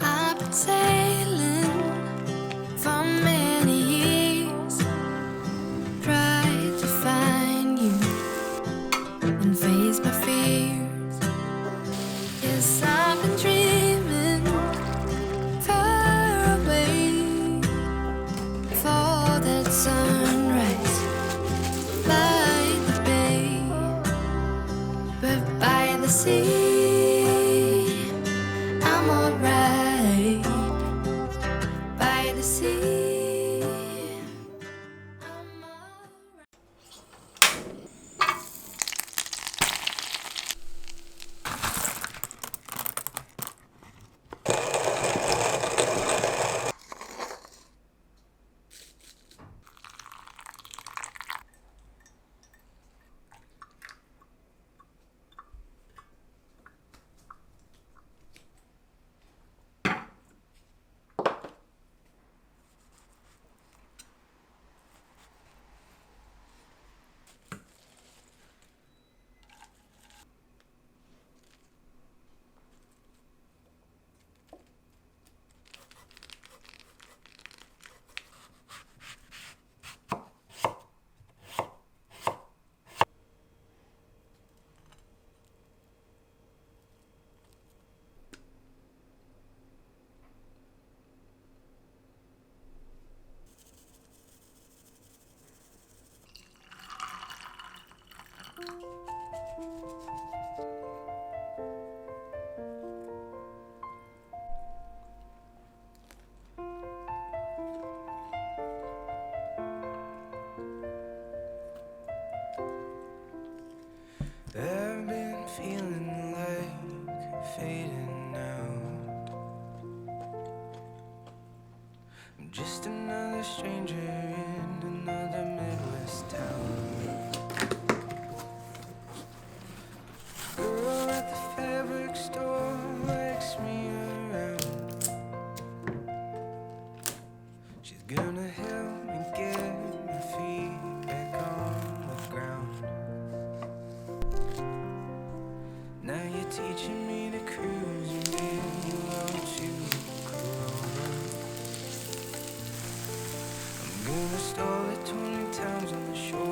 I've been sailing for many years, tried to find you and face my fears. Yes, I've been dreaming far away for that sunrise by the bay, but by the sea, I'm alright. By the sea, I'm alright. I've been feeling like fading out. I'm just another stranger in another Midwest town. Girl at the fabric store likes me around. She's gonna help me get my feet back on the ground. Now you're teaching me to cruise and give love to Corona. I'm gonna stall it 20 times on the shore.